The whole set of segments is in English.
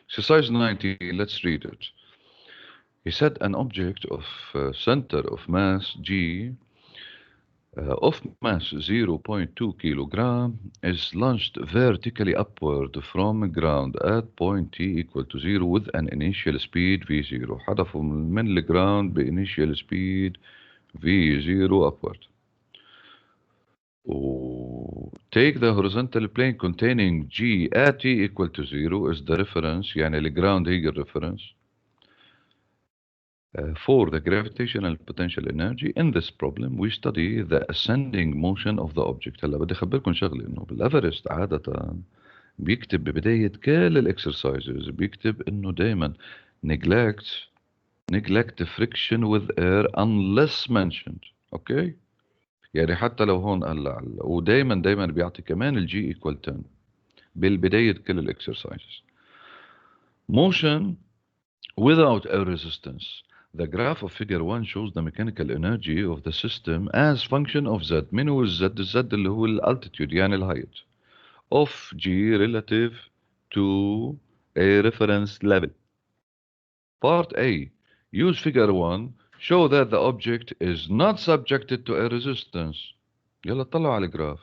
Exercise 90, let's read it. He said an object of center of mass G of mass 0.2 kilogram is launched vertically upward from ground at point T equal to 0 with an initial speed V0. حدفوا من الجراوند بinitial speed V0 upward. Take the horizontal plane containing G at T equal to 0 is the reference, يعني الجراوند هي الريفرنس for the gravitational potential energy. In this problem we study the ascending motion of the object. هلا بدي أخبركم شغلة إنه بالأفرست عادة بيكتب ببداية كل الإكسرسايزز بيكتب إنه دايما neglect friction with air unless mentioned. أوكي؟ يعني حتى لو هون قال ودايما بيعطي كمان الجي equal 10 بالبداية كل الإكسرسايزز. Motion without air resistance. The graph of figure 1 shows the mechanical energy of the system as function of Z. من هو الZ؟ الZ اللي هو الالتيتيود يعني الهايت of G relative to a reference level. Part A. Use figure 1. Show that the object is not subjected to air resistance. يلا طلعوا على الجراف.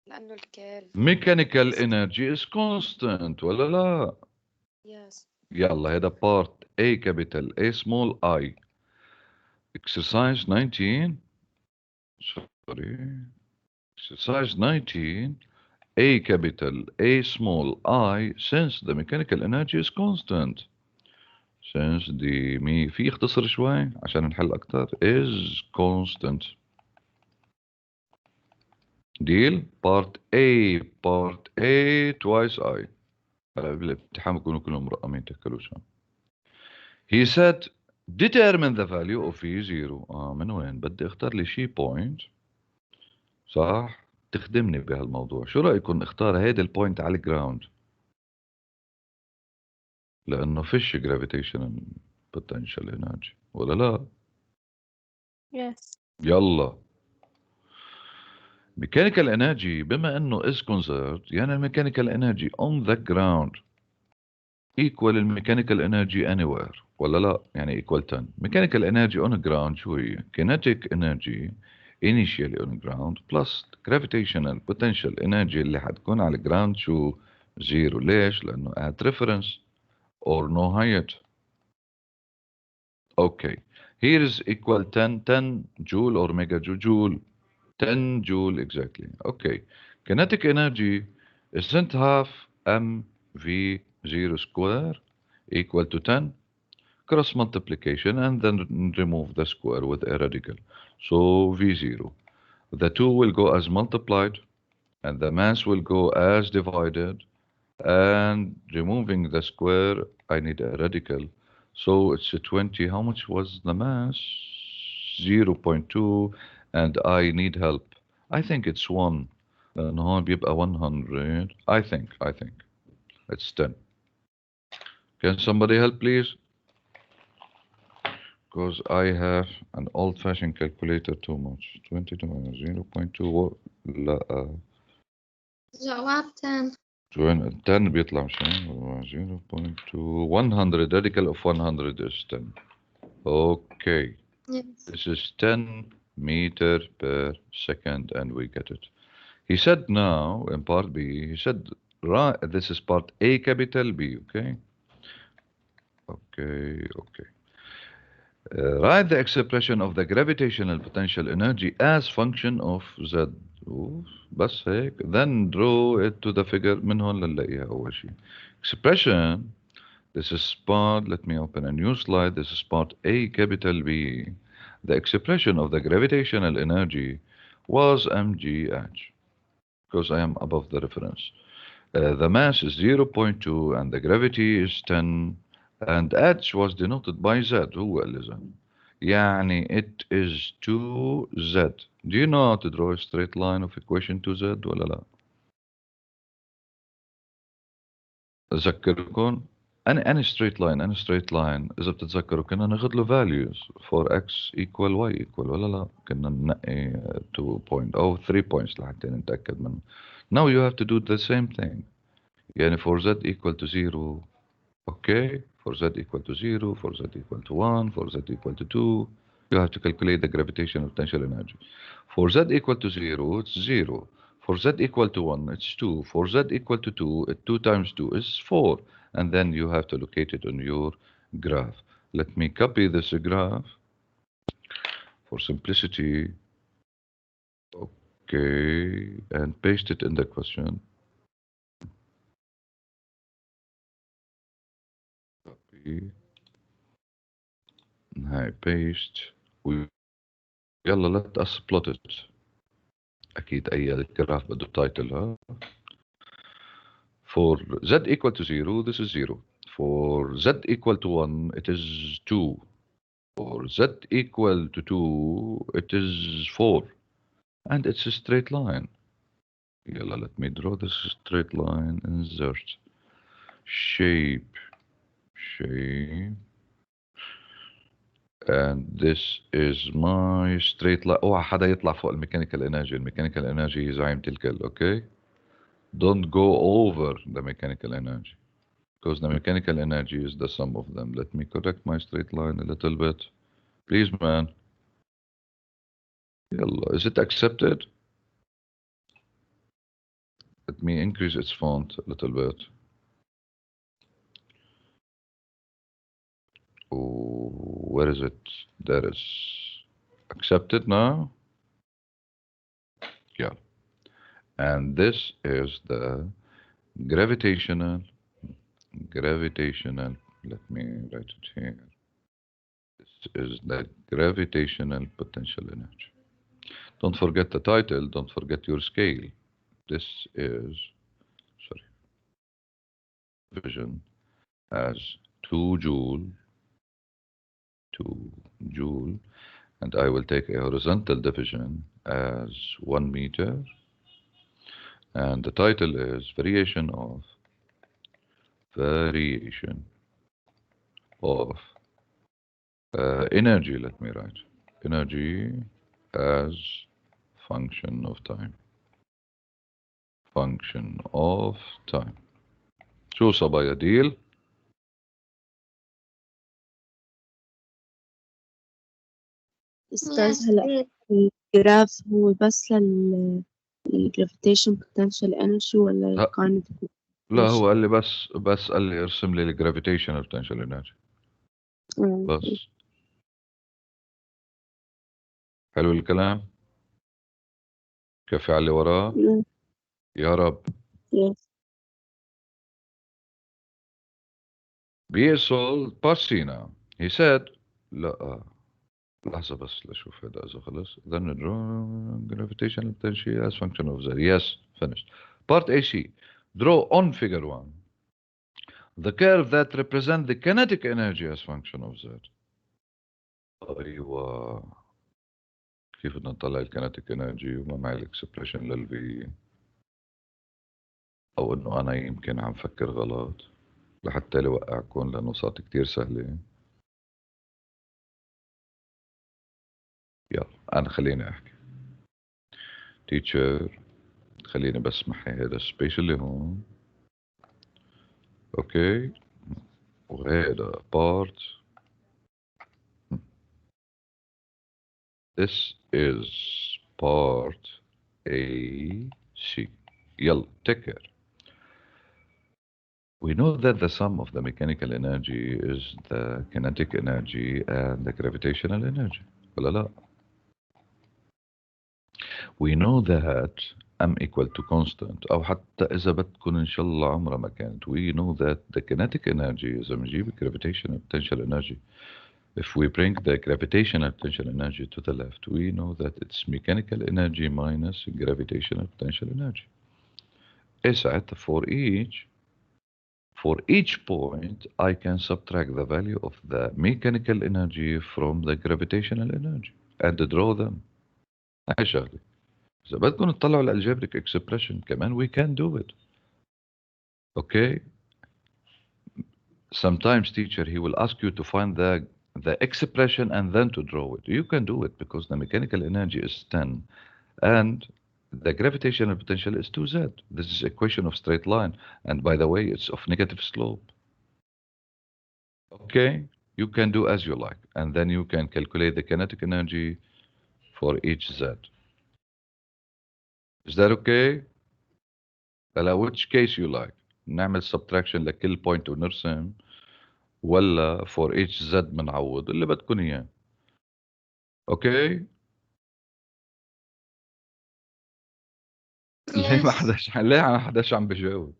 لأنه الكيرف Mechanical energy is constant ولا لا؟ yes. يلا هذا part A capital A small I. Exercise 19. Sorry. Exercise 19. A capital A small I. Since the mechanical energy is constant. Since the في اختصر شوي عشان نحل أكتر is constant. Deal. Part A twice I. بالامتحان بيكونوا كلهم مرقمين تكلوشان. He said determine the value of V0. من وين؟ بدي اختار لي شي بوينت صح تخدمني بهالموضوع. شو رأيكم اختار هيدا البوينت على الجراوند لأنه فيش gravitational potential energy ولا لا؟ Yes. يلا mechanical energy بما انه is conserved يعني mechanical energy on the ground equal mechanical energy anywhere ولا لا؟ يعني equal 10. mechanical energy on ground شو هي؟ kinetic energy initially on ground plus gravitational potential energy اللي حتكون على ground شو؟ زيرو. ليش؟ لأنه at reference or no height. okay here is equal 10 joule or megajoule. 10 joule exactly. Okay. Kinetic energy isn't half mv0 square equal to 10. Cross multiplication and then remove the square with a radical. So v0. The two will go as multiplied and the mass will go as divided. And removing the square, I need a radical. So it's a 20. How much was the mass? 0.2. And I need help. I think it's 1. لأنه هون بيبقى 100. I think. It's 10. Can somebody help please? Because I have an old-fashioned calculator too much. 22 minus 0.2. لا. جواب 10. 10 بيطلع مشان 0.2 100 radical of 100 is 10. Okay. Yes. This is 10 meter per second and we get it. He said now in part B, he said right, this is part A capital B, okay? Write the expression of the gravitational potential energy as function of Z. بس هيك. Then draw it to the figure. من هون لنلاقيها أول شيء. Expression. This is part. Let me open a new slide. This is part A capital B. The expression of the gravitational energy was mgh because I am above the reference. The mass is 0.2 and the gravity is 10 and h was denoted by Z. هو اللي Z. يعني it is 2Z. Do you know how to draw a straight line of equation 2Z ولا لا؟ أذكركم any straight line إذا بتتذكروا كنا ناخذ له values for x equal y equal ولا لا؟ كنا ننقي 2 point أو 3 points لحتى نتأكد منه. Now you have to do the same thing. يعني for z equal to 0, okay? For z equal to 0, for z equal to 1, for z equal to 2, you have to calculate the gravitational potential energy. For z equal to 0, it's 0. For z equal to 1, it's 2. For z equal to 2, 2 times 2 is 4. And then you have to locate it on your graph. Let me copy this graph for simplicity. Okay, and paste it in the question. Copy. هاي paste. يلا let us plot it. أكيد أي الجراف بده title ها. For z equal to 0, this is 0. For z equal to 1, it is 2. For z equal to 2, it is 4. And it's a straight line. يلا let me draw this straight line. Insert. Shape. And this is my straight line. اوعى حدا يطلع فوق الميكانيكال انرجي. الميكانيكال انرجي هي زعيمة الكل. Okay? Don't go over the mechanical energy, because the mechanical energy is the sum of them. Let me correct my straight line a little bit. Please, man. Yalla. Is it accepted? Let me increase its font a little bit. Oh, where is it? There is. Accepted now? Yeah. And this is the gravitational, let me write it here. This is the gravitational potential energy. Don't forget the title, don't forget your scale. This is, sorry, division as 2 joule, and I will take a horizontal division as 1 meter, and the title is variation of energy. Let me write energy as function of time. شو صبايا deal؟ أستاذ Yes, هلا الجراف هو بس للجرافيتيشن potential energy ولا لا kinetic لا، energy؟ هو قال لي بس قال لي ارسم لي الجرافيتيشنال بوتنشال انرجي بس. حلو الكلام. كفي على اللي وراه. يا رب. Yes. بيصل باسينا. He said لا لحظة بس لشوف هذا إذا خلص. Then draw gravitational potential as function of Z. Yes, finished. Part AC. Draw on figure 1 the curve that represent the kinetic energy as function of Z. أيوة. كيف بدنا نطلع الكينيتيك انرجي وما معي الاكسبريشن للفي؟ او انه انا يمكن عم فكر غلط لحتى لوقعكم لانه صارت كتير سهلة. يلا انا خليني احكي. تيتشر خليني بس محي هذا السبيس اللي هون. اوكي. وهذا بارت. This is part AC. يلا take care. We know that the sum of the mechanical energy is the kinetic energy and the gravitational energy. ولا لا؟ We know that M equal to constant أو حتى إذا بدكم إن شاء الله عمرها ما كانت. We know that the kinetic energy إذا بنجيب gravitational potential energy, if we bring the gravitational potential energy to the left, we know that it's mechanical energy minus gravitational potential energy. إيه ساعتها for each point I can subtract the value of the mechanical energy from the gravitational energy and draw them. هاي شغلة. إذا بدكم تطلعوا الالجبريك expression كمان we can do it. Okay. Sometimes teacher he will ask you to find the expression and then to draw it. You can do it because the mechanical energy is 10 and the gravitational potential is 2z. This is equation of straight line. And by the way, it's of negative slope. Okay, you can do as you like. And then you can calculate the kinetic energy for each z. Is that okay? which case you like. نعمل subtraction لكل point ونرسم ولا for each z بنعوض اللي بدكم اياه. اوكي؟ ليه ما حداش ليه حداش عم بجاوب؟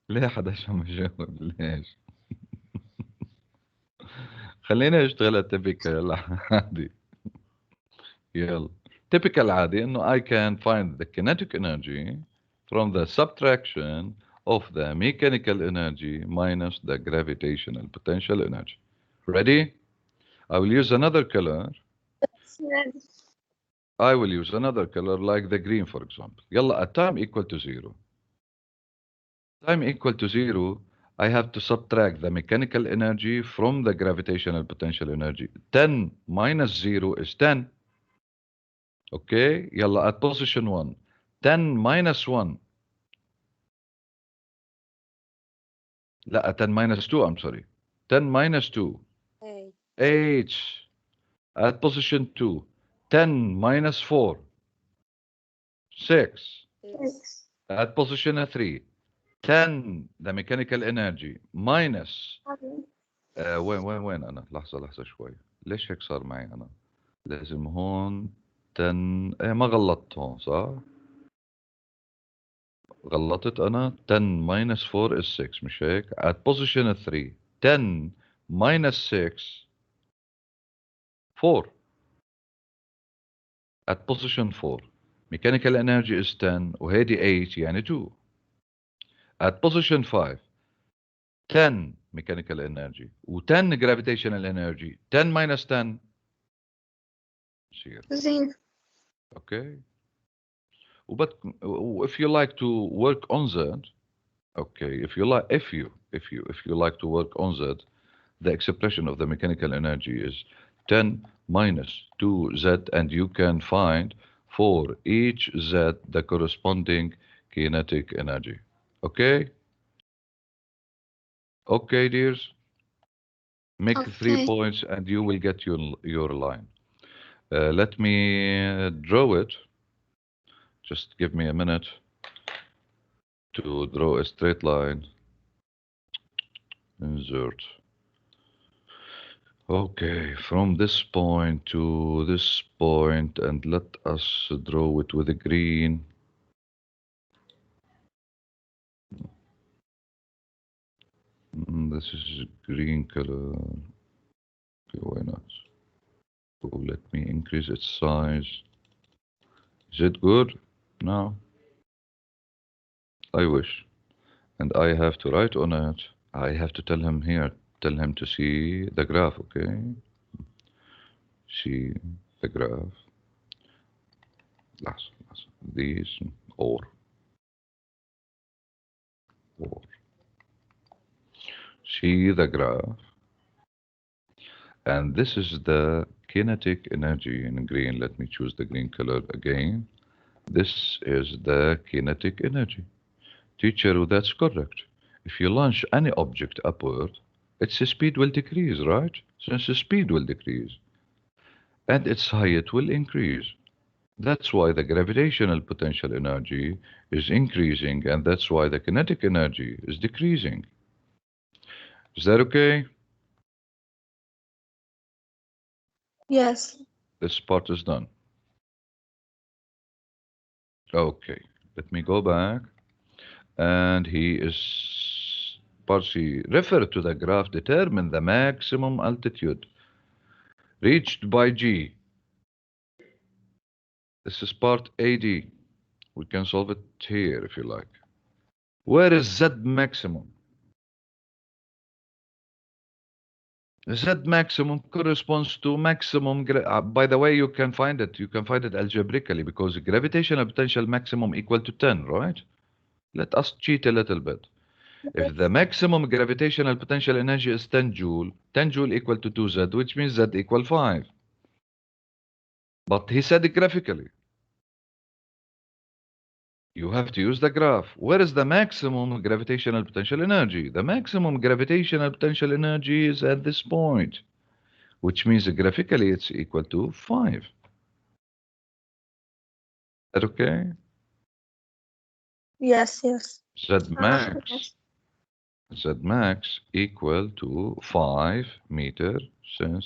ليه حداش عم بجاوب؟ ليش؟ خلينا نشتغل التبكة عادي. يلا. Typical عادي انه I can find the kinetic energy from the subtraction of the mechanical energy minus the gravitational potential energy. Ready? I will use another color. I will use another color like the green, for example. يلا, at time equal to 0. Time equal to 0, I have to subtract the mechanical energy from the gravitational potential energy. 10 minus 0 is 10. Okay, يلا, at position 1. 10 minus 1. لا, 10 minus 2, I'm sorry. 10 minus 2. 8. At position 2. 10 minus 4. 6. At position 3. 10 the mechanical energy minus وين انا لحظة شوي. ليش هيك صار معي انا؟ لازم هون 10 ما غلطت هون صح؟ غلطت انا. 10 minus 4 is 6 مش هيك؟ at position 3 10 minus 6 4 at position 4 mechanical energy is 10 وهيدي 8 يعني 2 at position 5 10 mechanical energy و10 gravitational energy. 10 minus 10 0. Okay. But if you like to work on that, okay, if you like to work on that, the expression of the mechanical energy is 10 minus 2z, and you can find for each z the corresponding kinetic energy. Okay? Okay, dears? Make 3 points and you will get your line. Let me draw it. Just give me a minute to draw a straight line. Insert. Okay, from this point to this point, and let us draw it with a green. This is green color. Okay, why not? So let me increase its size. Is it good? No. I wish. And I have to write on it. I have to tell him here. Tell him to see the graph, okay? See the graph. These or. See the graph. And this is the kinetic energy in green. Let me choose the green color again. This is the kinetic energy. Teacher, that's correct. If you launch any object upward, its speed will decrease, right? Since the speed will decrease. And its height will increase. That's why the gravitational potential energy is increasing, and that's why the kinetic energy is decreasing. Is that okay? Yes. This part is done. Okay, let me go back. And he is partially referred to the graph, determine the maximum altitude reached by G. This is part AD. We can solve it here if you like. Where is Z maximum? Z maximum corresponds to maximum. By the way, you can find it. You can find it algebraically because gravitational potential maximum equal to 10, right? Let us cheat a little bit. If the maximum gravitational potential energy is 10 joule, 10 joule equal to 2Z, which means Z equal 5. But he said it graphically. You have to use the graph. Where is the maximum gravitational potential energy? The maximum gravitational potential energy is at this point, which means graphically it's equal to 5. Is that okay? Yes, yes. Z max, Z max equal to 5 meter since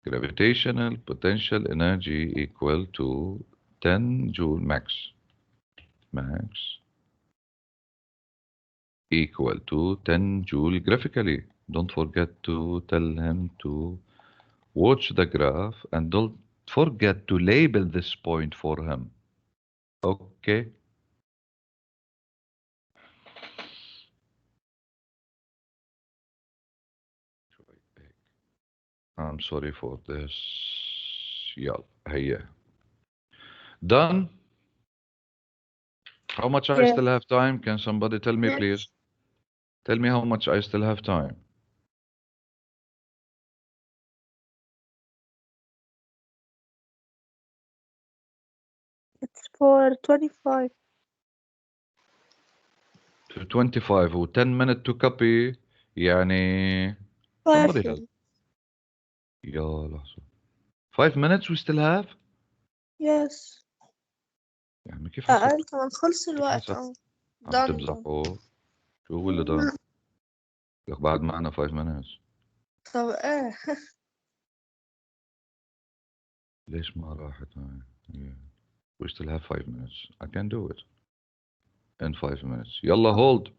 gravitational potential energy equal to 10 joule max. Max equal to 10 joule graphically. Don't forget to tell him to watch the graph and don't forget to label this point for him. Okay? I'm sorry for this. يلا هيا. Done? How much I Yes. still have time? Can somebody tell me, please? Tell me how much I still have time. It's for 25. To 25 و 10 minutes to copy. يعني 5 somebody help. يا لحظة. 5 minutes we still have? Yes. يعني كيف حسب؟ أنت ما تخلص الوقت حسب؟ أهو. عم done. تمزحوا؟ شو هو اللي done؟ لك بعد معنا 5 minutes. طب إيه؟ ليش ما راحت هاي؟ Yeah. We still have 5 minutes. I can do it. In 5 minutes. يلا hold.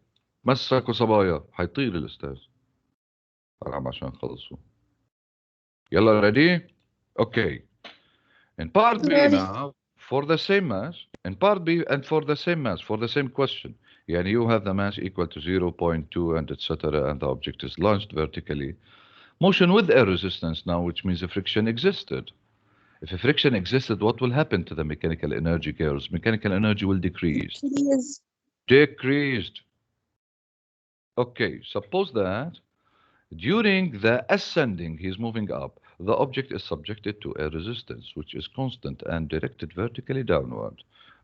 مسكوا صبايا. حيطير الأستاذ. حرام عشان خلصوا. يلا ready? Okay. In part B Ready. now, for the same mass, in part B and for the same mass, for the same question, يعني you have the mass equal to 0.2 and etc. and the object is launched vertically. Motion with air resistance now, which means the friction existed. If a friction existed, what will happen to the mechanical energy, girls? Mechanical energy will decrease. Please. Decreased. Okay, suppose that during the ascending, he's moving up, the object is subjected to a resistance, which is constant and directed vertically downward,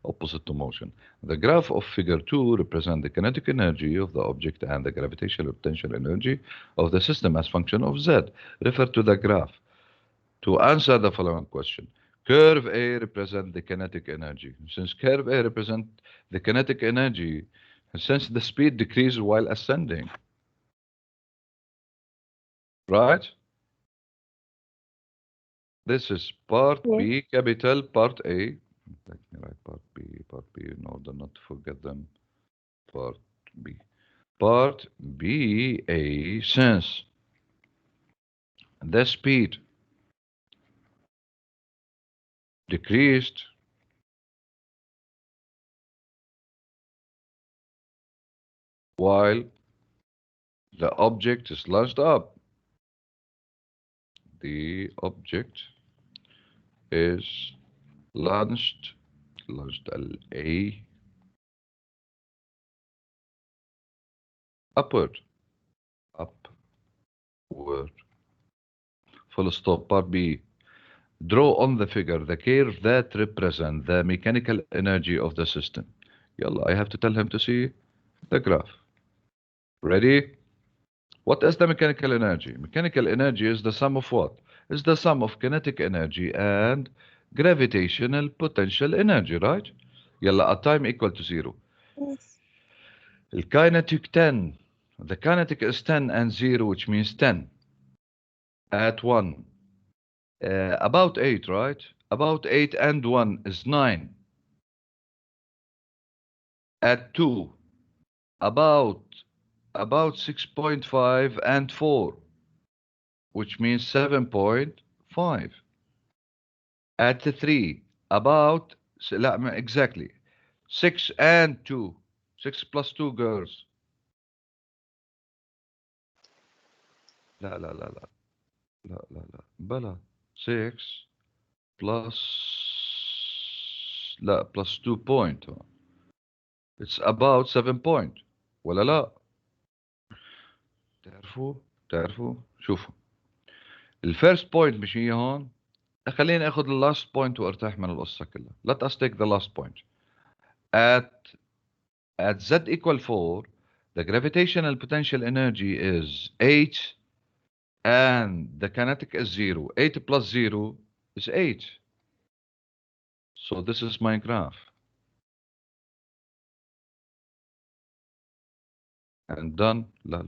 opposite to motion. The graph of figure 2 represents the kinetic energy of the object and the gravitational potential energy of the system as function of Z. Refer to the graph. To answer the following question, curve A represents the kinetic energy. Since curve A represents the kinetic energy, since the speed decreases while ascending, right? This is part Yeah. B, capital, part A. Let me write part B in order not to forget them. Part B. Part B, A, since the speed decreased while the object is launched up. The object is launched A upward. Upward. Full stop. Part B. Draw on the figure the curve that represents the mechanical energy of the system. Yalla, I have to tell him to see the graph. Ready? What is the mechanical energy? Mechanical energy is the sum of what? Is the sum of kinetic energy and gravitational potential energy, right? Yalla, at time equal to 0. Yes. The kinetic 10. The kinetic is 10 and 0, which means 10. At 1. About 8, right? About 8 and 1 is 9. At 2. About 6.5 and 4, which means 7.5. At 3, about, exactly, 6 and 2. 6 plus 2, girls. لا لا لا لا لا لا لا بلا 6 plus لا plus 2 point. It's about 7 point. ولا لا؟ تعرفوا شوفوا الفيرست بوينت مش هي هون. خليني اخذ اللاست بوينت وارتاح من القصه كلها. Let us take the last point. at Z equal 4, the gravitational potential energy is 8 and the kinetic is 0. 8 plus 0 is 8. So this is my graph. And done. La.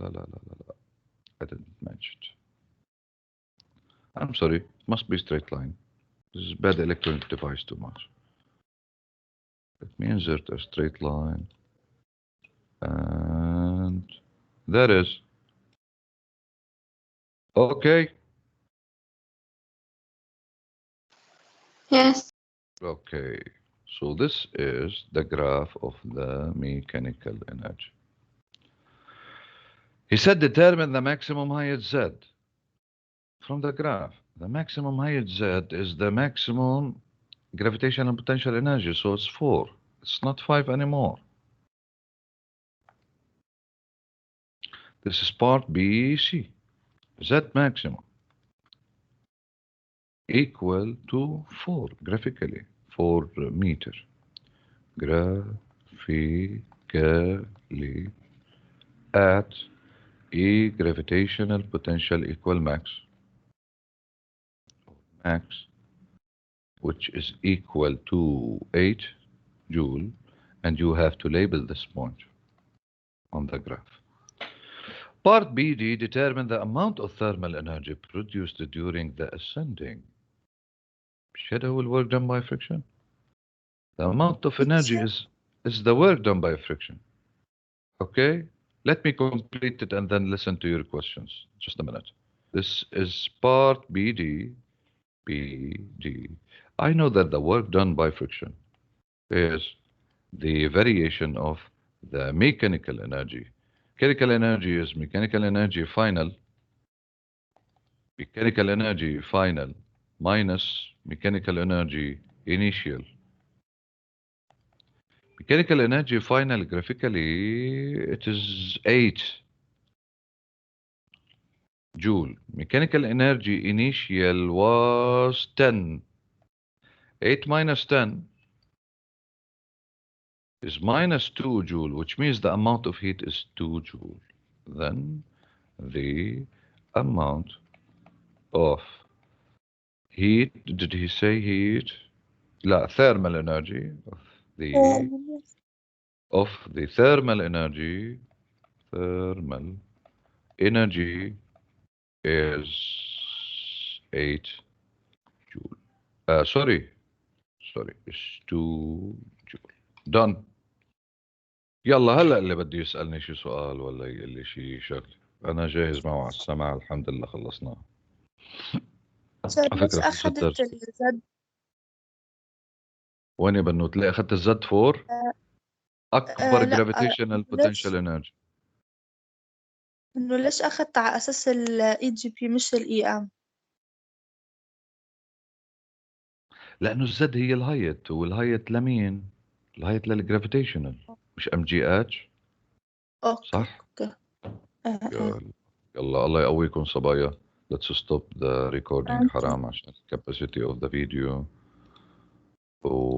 I didn't match it. I'm sorry. It must be straight line. This is bad electronic device too much. Let me insert a straight line. And there is. Okay. Yes. Okay. So this is the graph of the mechanical energy. He said determine the maximum height Z from the graph. The maximum height Z is the maximum gravitational potential energy. So it's 4. It's not 5 anymore. This is part B, C. Z maximum equal to 4 graphically, 4 meter. Graphically at E gravitational potential equal max, which is equal to 8 joule, and you have to label this point on the graph. Part BD determine the amount of thermal energy produced during the ascending. Shadow will work done by friction. The amount of energy is the work done by friction. Okay? Let me complete it and then listen to your questions. Just a minute. This is part BD. I know that the work done by friction is the variation of the mechanical energy. Mechanical energy is mechanical energy final minus mechanical energy initial. Mechanical energy final graphically it is 8 joule. Mechanical energy initial was 10. 8 minus 10 is minus 2 joule, which means the amount of heat is 2 joule. Then the amount of heat, did he say heat? La, thermal energy of the thermal energy is 8 joule. Sorry, it's 2 joule. Done. يلا هلا اللي بده يسألني شي سؤال ولا يقول لي شي شغله أنا جاهز معه على السماع. الحمد لله خلصناه. سر على ليش فكرة في أخذت درس. الزد؟ وين يا بنوت؟ ليه أخذت الزد 4؟ أكبر لا، gravitational potential ليش energy. إنه ليش أخذت على أساس ال EGP مش ال EM؟ لأنه الزد هي الهايت، والهايت لمين؟ الهايت للجرافيتيشنال مش MGH. أوكي صح؟ أوكي. يلا الله يقويكم صبايا. Let's stop the recording. حرام عشان the capacity of the video.